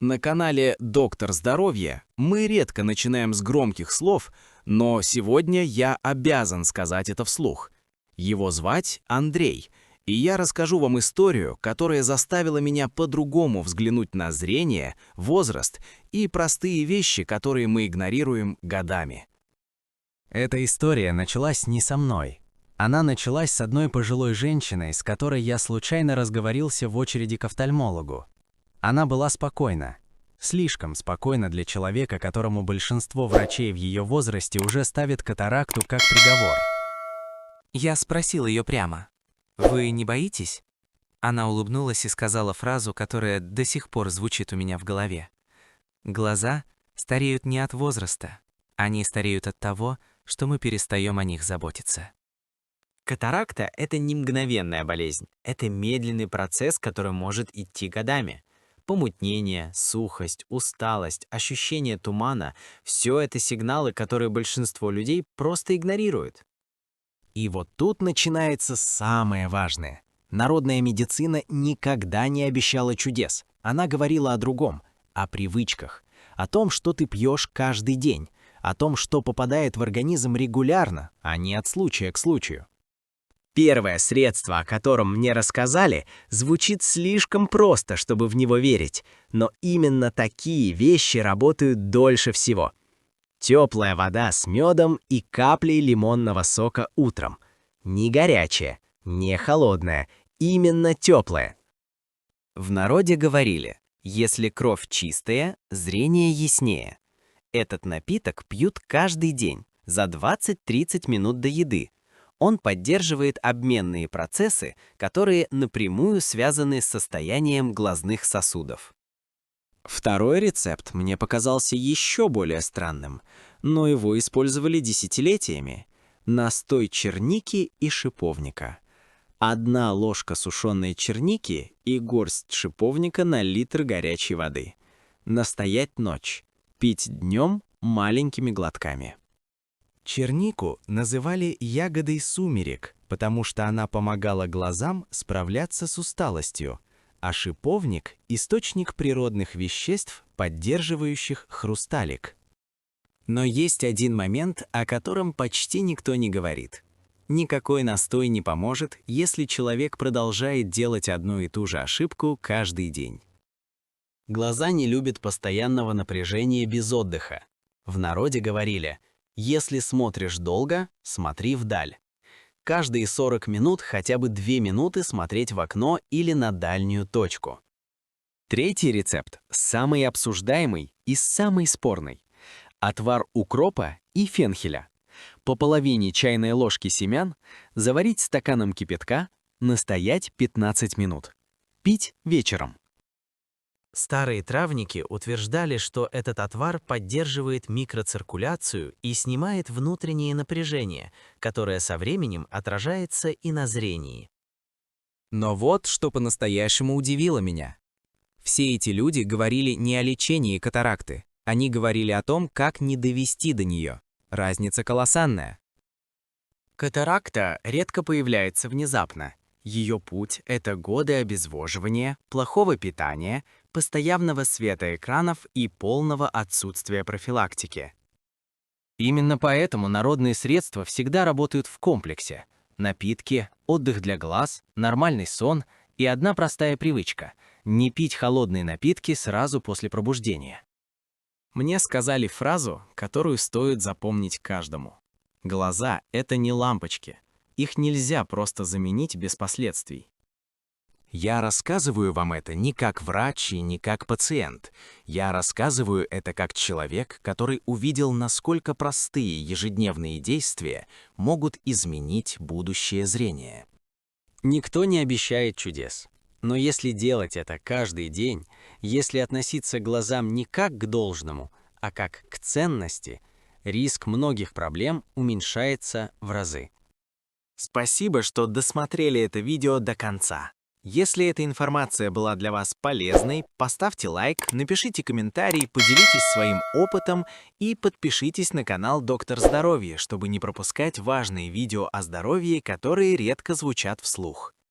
На канале «Доктор Здоровья» мы редко начинаем с громких слов, но сегодня я обязан сказать это вслух. Его звать Андрей, и я расскажу вам историю, которая заставила меня по-другому взглянуть на зрение, возраст и простые вещи, которые мы игнорируем годами. Эта история началась не со мной. Она началась с одной пожилой женщиной, с которой я случайно разговорился в очереди к офтальмологу. Она была спокойна. Слишком спокойна для человека, которому большинство врачей в ее возрасте уже ставят катаракту как приговор. Я спросил ее прямо: «Вы не боитесь?» Она улыбнулась и сказала фразу, которая до сих пор звучит у меня в голове. «Глаза стареют не от возраста, они стареют от того, что мы перестаем о них заботиться». Катаракта – это не мгновенная болезнь, это медленный процесс, который может идти годами. Помутнение, сухость, усталость, ощущение тумана – все это сигналы, которые большинство людей просто игнорируют. И вот тут начинается самое важное. Народная медицина никогда не обещала чудес. Она говорила о другом, о привычках, о том, что ты пьешь каждый день, о том, что попадает в организм регулярно, а не от случая к случаю. Первое средство, о котором мне рассказали, звучит слишком просто, чтобы в него верить, но именно такие вещи работают дольше всего. Теплая вода с медом и каплей лимонного сока утром. Не горячая, не холодная, именно теплая. В народе говорили: если кровь чистая, зрение яснее. Этот напиток пьют каждый день, за 20-30 минут до еды. Он поддерживает обменные процессы, которые напрямую связаны с состоянием глазных сосудов. Второй рецепт мне показался еще более странным, но его использовали десятилетиями. Настой черники и шиповника. 1 ложка сушеной черники и горсть шиповника на литр горячей воды. Настоять ночь. Пить днем маленькими глотками. Чернику называли ягодой сумерек, потому что она помогала глазам справляться с усталостью, а шиповник – источник природных веществ, поддерживающих хрусталик. Но есть один момент, о котором почти никто не говорит. Никакой настой не поможет, если человек продолжает делать одну и ту же ошибку каждый день. Глаза не любят постоянного напряжения без отдыха. В народе говорили: если смотришь долго, смотри вдаль. Каждые 40 минут хотя бы 2 минуты смотреть в окно или на дальнюю точку. Третий рецепт – самый обсуждаемый и самый спорный. Отвар укропа и фенхеля. По половине чайной ложки семян заварить стаканом кипятка, настоять 15 минут. Пить вечером. Старые травники утверждали, что этот отвар поддерживает микроциркуляцию и снимает внутреннее напряжение, которое со временем отражается и на зрении. Но вот что по-настоящему удивило меня. Все эти люди говорили не о лечении катаракты, они говорили о том, как не довести до нее. Разница колоссальная. Катаракта редко появляется внезапно. Ее путь – это годы обезвоживания, плохого питания, постоянного света экранов и полного отсутствия профилактики. Именно поэтому народные средства всегда работают в комплексе. Напитки, отдых для глаз, нормальный сон и одна простая привычка – не пить холодные напитки сразу после пробуждения. Мне сказали фразу, которую стоит запомнить каждому. Глаза – это не лампочки. Их нельзя просто заменить без последствий. Я рассказываю вам это не как врач и не как пациент. Я рассказываю это как человек, который увидел, насколько простые ежедневные действия могут изменить будущее зрение. Никто не обещает чудес. Но если делать это каждый день, если относиться к глазам не как к должному, а как к ценности, риск многих проблем уменьшается в разы. Спасибо, что досмотрели это видео до конца. Если эта информация была для вас полезной, поставьте лайк, напишите комментарий, поделитесь своим опытом и подпишитесь на канал «Доктор Здоровья», чтобы не пропускать важные видео о здоровье, которые редко звучат вслух.